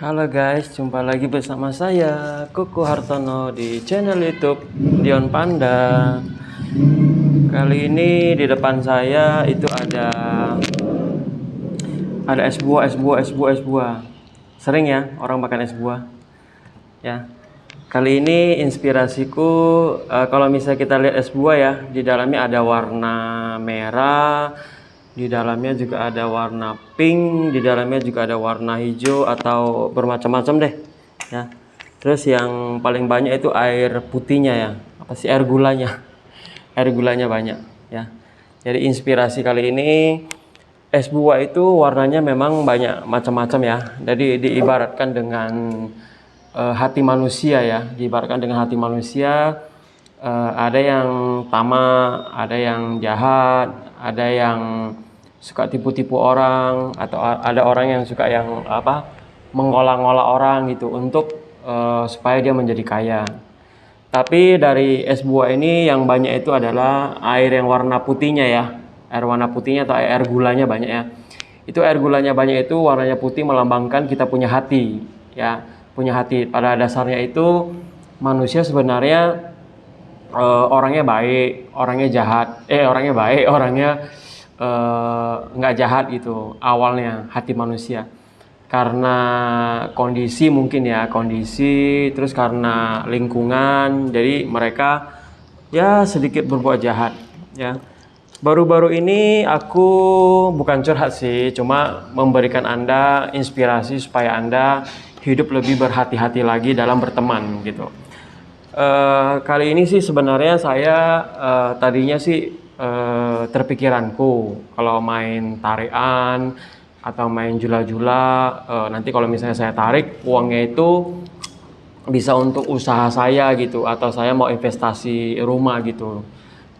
Halo guys, jumpa lagi bersama saya Kuku Hartono di channel YouTube Dion Panda. Kali ini di depan saya itu ada es buah, es buah, es buah, es buah. Sering ya orang makan es buah. Ya. Kali ini inspirasiku kalau misalnya kita lihat es buah ya, di dalamnya ada warna merah, di dalamnya juga ada warna pink, di dalamnya juga ada warna hijau atau bermacam-macam deh. Ya. Terus yang paling banyak itu air putihnya ya. Apa sih air gulanya? Air gulanya banyak ya. Jadi inspirasi kali ini es buah itu warnanya memang banyak macam-macam ya. Jadi diibaratkan dengan hati manusia ya. Diibaratkan dengan hati manusia. Ada yang tamak, ada yang jahat, ada yang suka tipu-tipu orang, atau ada orang yang suka yang mengolah-ngolah orang gitu untuk supaya dia menjadi kaya. Tapi dari es buah ini yang banyak itu adalah air yang warna putihnya ya. Air warna putihnya atau air gulanya banyak ya. Itu air gulanya banyak itu warnanya putih melambangkan kita punya hati ya. Punya hati. Pada dasarnya itu manusia sebenarnya orangnya baik, orangnya jahat. Orangnya baik, orangnya nggak jahat gitu awalnya hati manusia. Karena kondisi mungkin ya, kondisi, terus karena lingkungan, jadi mereka ya sedikit berbuat jahat ya. Baru-baru ini aku bukan curhat sih, cuma memberikan Anda inspirasi supaya Anda hidup lebih berhati-hati lagi dalam berteman gitu. Kali ini sih sebenarnya saya tadinya sih terpikiranku kalau main tarian atau main jula-jula, nanti kalau misalnya saya tarik uangnya itu bisa untuk usaha saya gitu, atau saya mau investasi rumah gitu.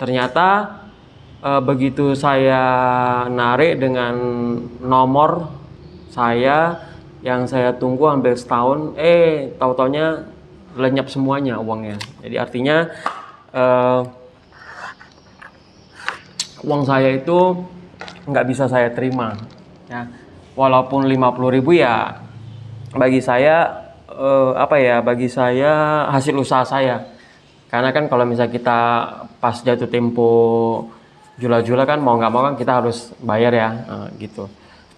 Ternyata begitu saya narik dengan nomor saya yang saya tunggu hampir setahun, tahu-taunya lenyap semuanya uangnya. Jadi artinya uang saya itu nggak bisa saya terima ya. Walaupun 50.000 ya bagi saya bagi saya hasil usaha saya. Karena kan kalau misalnya kita pas jatuh tempo jula-jula kan mau nggak mau kan kita harus bayar ya gitu.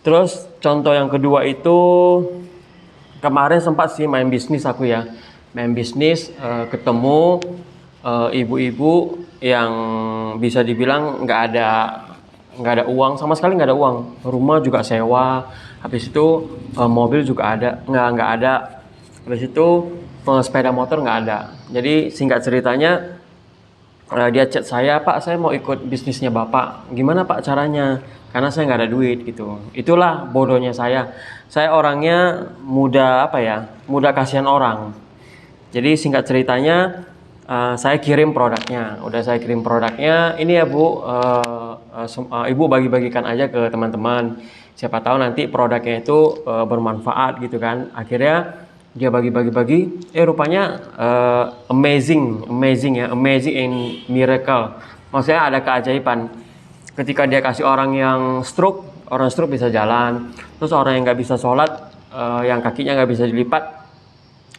Terus contoh yang kedua itu kemarin sempat sih main bisnis aku ya. Main bisnis ketemu ibu-ibu yang bisa dibilang nggak ada uang sama sekali, nggak ada uang. Rumah juga sewa, habis itu mobil juga nggak ada, habis itu sepeda motor nggak ada. Jadi singkat ceritanya dia chat saya, Pak saya mau ikut bisnisnya Bapak, gimana Pak caranya? Karena saya nggak ada duit gitu. Itulah bodohnya saya. Saya orangnya mudah kasihan orang. Jadi singkat ceritanya saya kirim produknya. Udah saya kirim produknya. Ini ya Bu, Ibu bagi-bagikan aja ke teman-teman. Siapa tahu nanti produknya itu bermanfaat gitu kan. Akhirnya dia bagi-bagi. Rupanya amazing ya, amazing and miracle. Maksudnya ada keajaiban. Ketika dia kasih orang stroke bisa jalan. Terus orang yang nggak bisa sholat, yang kakinya nggak bisa dilipat,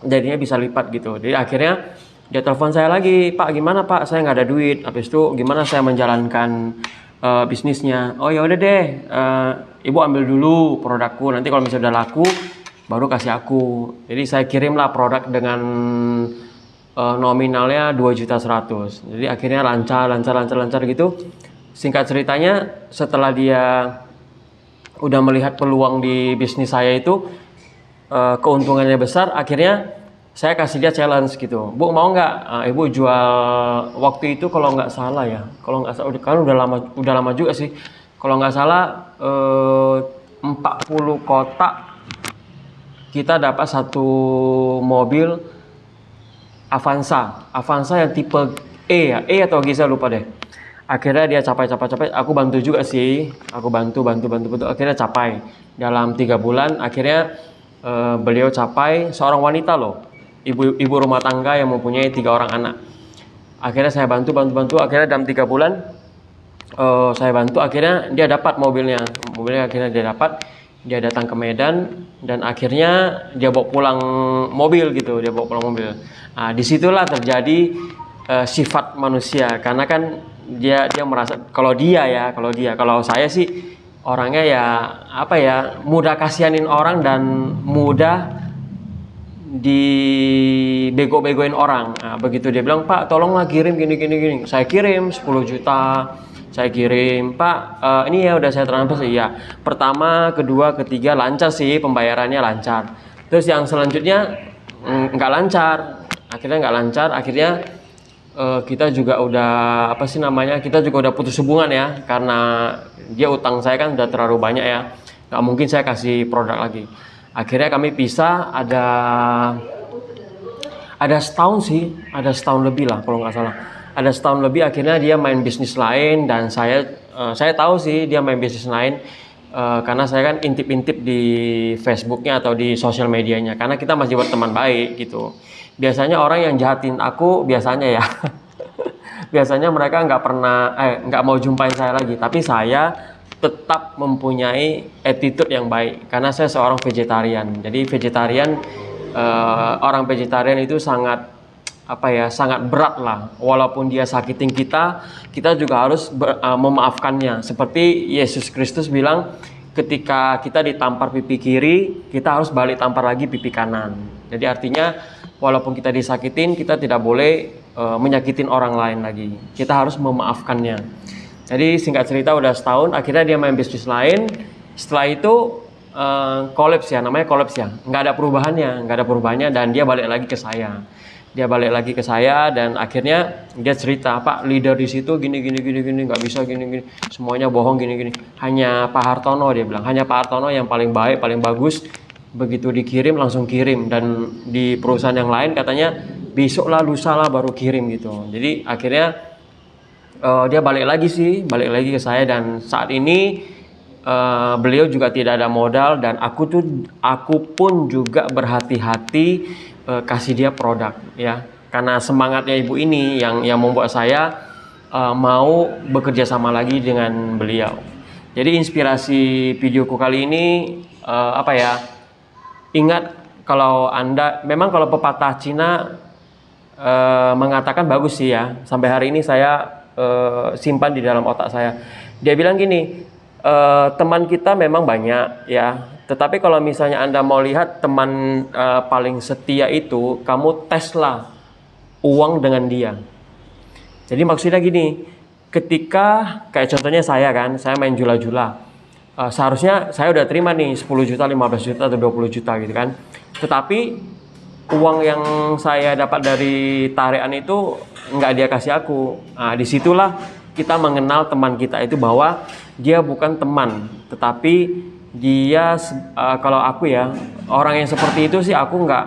jadinya bisa lipat gitu. Jadi akhirnya dia telepon saya lagi, Pak gimana Pak, saya nggak ada duit. Habis itu gimana saya menjalankan bisnisnya? Oh ya udah deh, Ibu ambil dulu produkku. Nanti kalau misalnya udah laku, baru kasih aku. Jadi saya kirimlah produk dengan nominalnya 2.100.000. Jadi akhirnya lancar gitu. Singkat ceritanya, setelah dia udah melihat peluang di bisnis saya itu keuntungannya besar, akhirnya saya kasih dia challenge gitu. Bu mau nggak Ibu jual waktu itu kalau nggak salah kan udah lama juga sih. Kalau nggak salah 40 kotak kita dapat satu mobil Avanza yang tipe E atau G saya lupa deh. Akhirnya dia capai, aku bantu juga sih, aku bantu, akhirnya capai dalam 3 bulan. Akhirnya beliau capai, seorang wanita loh, ibu rumah tangga yang mempunyai 3 orang anak. Akhirnya saya bantu, akhirnya dalam 3 bulan saya bantu, akhirnya dia dapat mobilnya akhirnya dia dapat. Dia datang ke Medan dan akhirnya dia bawa pulang mobil gitu, dia bawa pulang mobil. Nah, disitulah terjadi sifat manusia, karena kan dia merasa kalau saya sih orangnya ya apa ya, mudah kasihanin orang dan mudah dibego-begoin orang. Nah, begitu dia bilang, Pak tolonglah kirim gini, saya kirim 10 juta, saya kirim, Pak ini ya udah saya transfer sih ya. Pertama, kedua, ketiga lancar sih, pembayarannya lancar. Terus yang selanjutnya nggak lancar, akhirnya kita juga udah kita juga udah putus hubungan ya, karena dia utang saya kan udah terlalu banyak ya, nggak mungkin saya kasih produk lagi. Akhirnya kami pisah, ada setahun lebih lah kalau nggak salah, ada setahun lebih. Akhirnya dia main bisnis lain dan saya tahu sih dia main bisnis lain, karena saya kan intip-intip di Facebooknya atau di sosial medianya, karena kita masih berteman baik gitu. Biasanya orang yang jahatin aku biasanya ya biasanya mereka nggak mau jumpain saya lagi, tapi saya tetap mempunyai attitude yang baik karena saya seorang vegetarian. Jadi orang vegetarian itu sangat sangat berat lah, walaupun dia sakitin kita juga harus memaafkannya. Seperti Yesus Kristus bilang, ketika kita ditampar pipi kiri, kita harus balik tampar lagi pipi kanan. Jadi artinya walaupun kita disakitin, kita tidak boleh menyakitin orang lain lagi. Kita harus memaafkannya. Jadi singkat cerita udah setahun, akhirnya dia main bisnis lain. Setelah itu namanya kolaps ya. Nggak ada perubahannya dan dia balik lagi ke saya. Dan akhirnya dia cerita, Pak leader di situ gini, nggak bisa gini, semuanya bohong gini. Hanya Pak Hartono, dia bilang, hanya Pak Hartono yang paling baik, paling bagus. Begitu dikirim langsung kirim, dan di perusahaan yang lain katanya besok lah, lusa lah baru kirim gitu. Jadi akhirnya dia balik lagi ke saya, dan saat ini beliau juga tidak ada modal, dan aku pun juga berhati-hati kasih dia produk ya, karena semangatnya ibu ini yang membuat saya mau bekerja sama lagi dengan beliau. Jadi inspirasi videoku kali ini ingat, kalau kalau pepatah Cina mengatakan bagus sih ya, sampai hari ini saya simpan di dalam otak saya. Dia bilang gini, teman kita memang banyak ya, tetapi kalau misalnya Anda mau lihat teman paling setia itu, kamu teslah uang dengan dia. Jadi maksudnya gini, ketika kayak contohnya saya main jula-jula, seharusnya saya udah terima nih 10 juta, 15 juta atau 20 juta gitu kan. Tetapi uang yang saya dapat dari tarian itu nggak dia kasih aku. Nah, disitulah kita mengenal teman kita itu bahwa dia bukan teman, tetapi dia kalau aku ya, orang yang seperti itu sih aku nggak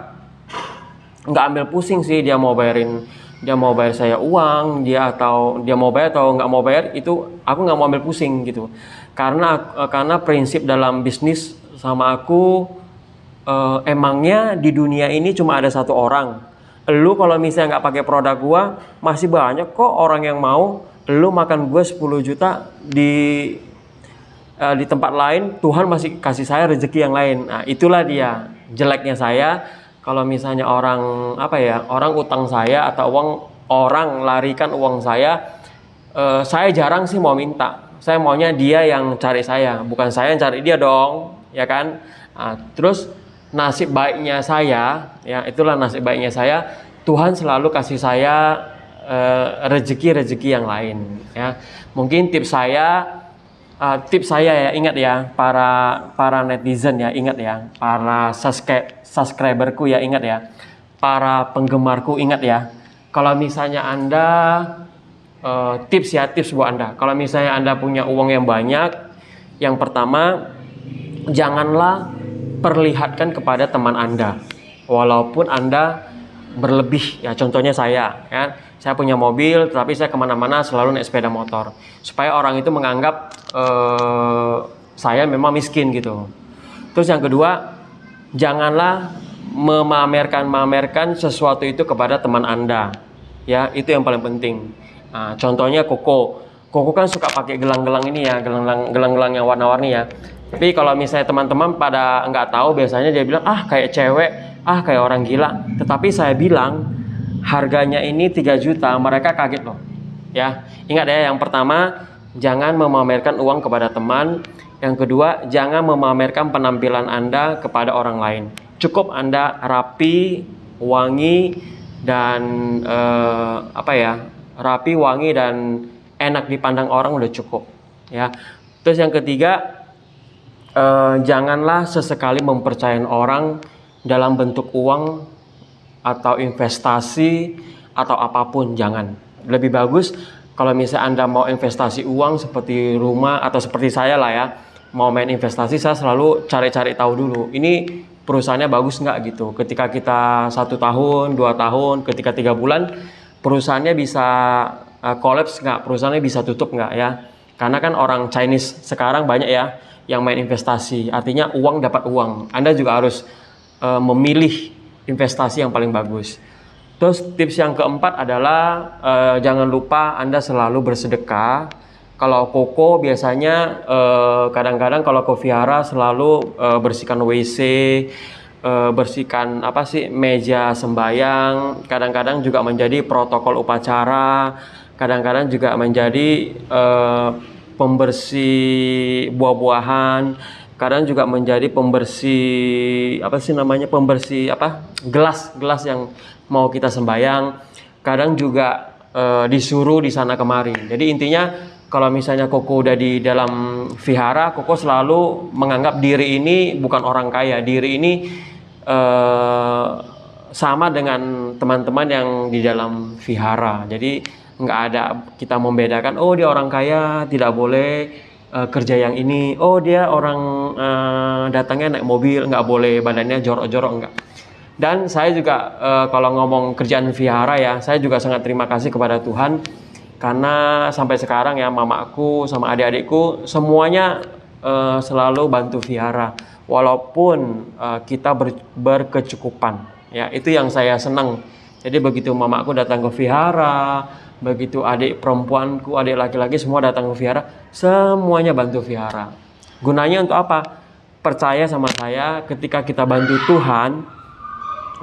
ambil pusing sih, dia mau bayar saya uang, dia mau bayar atau nggak mau bayar, itu aku nggak mau ambil pusing gitu. Karena prinsip dalam bisnis sama aku, emangnya di dunia ini cuma ada satu orang. Lu kalau misalnya nggak pakai produk gua, masih banyak kok orang yang mau. Lu makan gua 10 juta di tempat lain, Tuhan masih kasih saya rezeki yang lain. Nah, itulah dia jeleknya saya. Kalau misalnya orang utang saya atau orang larikan uang saya jarang sih mau minta. Saya maunya dia yang cari saya, bukan saya yang cari dia dong, ya kan? Nah, terus nasib baiknya saya, ya itulah nasib baiknya saya, Tuhan selalu kasih saya rezeki yang lain, ya. Mungkin tips saya ya, ingat ya, para netizen ya, ingat ya, para subscriberku ya, ingat ya, para penggemarku ingat ya. Kalau misalnya Anda tips buat Anda, kalau misalnya Anda punya uang yang banyak, yang pertama, janganlah perlihatkan kepada teman Anda, walaupun Anda berlebih ya. Contohnya saya punya mobil, tetapi saya kemana-mana selalu naik sepeda motor, supaya orang itu menganggap saya memang miskin gitu. Terus yang kedua, janganlah memamerkan sesuatu itu kepada teman Anda ya, itu yang paling penting. Nah, contohnya Koko kan suka pakai gelang-gelang ini ya, gelang-gelang yang warna-warni ya. Tapi kalau misalnya teman-teman pada nggak tahu, biasanya dia bilang, ah kayak cewek, ah kayak orang gila. Tetapi saya bilang, harganya ini 3 juta, mereka kaget loh. Ya, ingat ya, yang pertama, jangan memamerkan uang kepada teman. Yang kedua, jangan memamerkan penampilan Anda kepada orang lain. Cukup Anda rapi, wangi, dan rapi, wangi, dan enak dipandang orang udah cukup. Ya. Terus yang ketiga, janganlah sesekali mempercayai orang dalam bentuk uang atau investasi atau apapun, jangan. Lebih bagus kalau misalnya Anda mau investasi uang seperti rumah atau seperti saya lah ya, mau main investasi, saya selalu cari-cari tahu dulu, ini perusahaannya bagus nggak gitu. Ketika kita 1 tahun, 2 tahun, ketika 3 bulan, perusahaannya bisa collapse nggak, perusahaannya bisa tutup nggak ya. Karena kan orang Chinese sekarang banyak ya yang main investasi, artinya uang dapat uang. Anda juga harus memilih investasi yang paling bagus. Terus tips yang keempat adalah jangan lupa Anda selalu bersedekah. Kalau koko biasanya kadang-kadang kalau ke vihara selalu bersihkan WC, bersihkan meja sembayang. Kadang-kadang juga menjadi protokol upacara. Kadang-kadang juga menjadi pembersih buah-buahan, kadang juga menjadi pembersih gelas yang mau kita sembayang, kadang juga disuruh di sana kemari. Jadi intinya kalau misalnya Koko udah di dalam vihara, Koko selalu menganggap diri ini bukan orang kaya, diri ini sama dengan teman-teman yang di dalam vihara. Jadi nggak ada kita membedakan, oh dia orang kaya tidak boleh kerja yang ini, oh dia orang datangnya naik mobil nggak boleh badannya jorok-jorok, enggak. Dan saya juga kalau ngomong kerjaan vihara ya, saya juga sangat terima kasih kepada Tuhan karena sampai sekarang ya mamaku sama adik-adikku semuanya selalu bantu vihara walaupun kita berkecukupan ya, itu yang saya senang. Jadi begitu mamaku datang ke vihara, begitu adik perempuanku, adik laki-laki semua datang ke vihara, semuanya bantu vihara. Gunanya untuk apa? Percaya sama saya, ketika kita bantu Tuhan,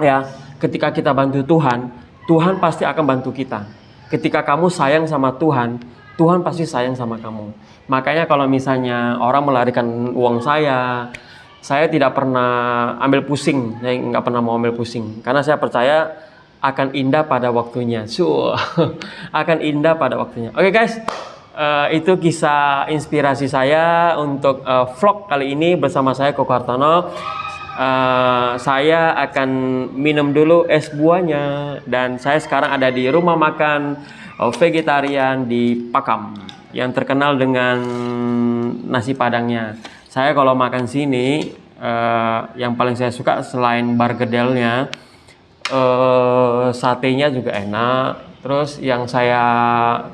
ya, ketika kita bantu Tuhan, Tuhan pasti akan bantu kita. Ketika kamu sayang sama Tuhan, Tuhan pasti sayang sama kamu. Makanya kalau misalnya orang melarikan uang saya tidak pernah ambil pusing, saya nggak pernah mau ambil pusing, karena saya percaya akan indah pada waktunya. Akan indah pada waktunya. Oke guys, itu kisah inspirasi saya untuk vlog kali ini bersama saya Koko Hartono. Saya akan minum dulu es buahnya, dan saya sekarang ada di rumah makan vegetarian di Pakam yang terkenal dengan nasi padangnya. Saya kalau makan sini yang paling saya suka selain bargedelnya, satenya juga enak. Terus yang saya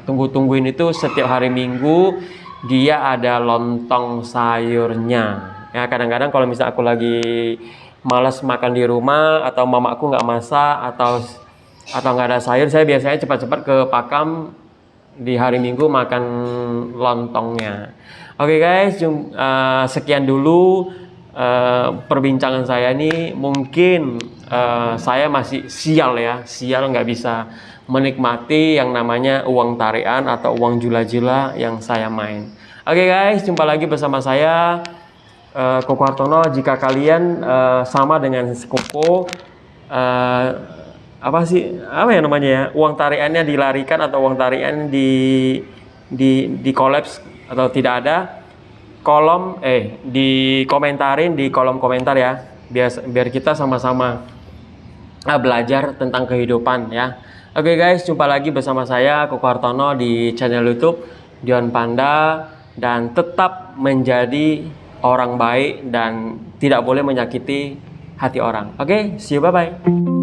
tunggu-tungguin itu setiap hari Minggu dia ada lontong sayurnya. Ya kadang-kadang kalau misalnya aku lagi malas makan di rumah atau mamaku nggak masak atau nggak ada sayur, saya biasanya cepat-cepat ke Pakam di hari Minggu makan lontongnya. Oke guys, sekian dulu perbincangan saya ini. Mungkin saya masih sial nggak bisa menikmati yang namanya uang tarian atau uang jula-jula yang saya main. Oke guys, jumpa lagi bersama saya Koko Hartono. Jika kalian sama dengan Koko, uang tariannya dilarikan atau uang tarian di kolaps atau tidak ada, dikomentarin di kolom komentar ya, biar kita sama-sama belajar tentang kehidupan ya. Oke guys, jumpa lagi bersama saya Koko Hartono di channel YouTube Dion Panda, dan tetap menjadi orang baik dan tidak boleh menyakiti hati orang. Oke, see you, bye bye.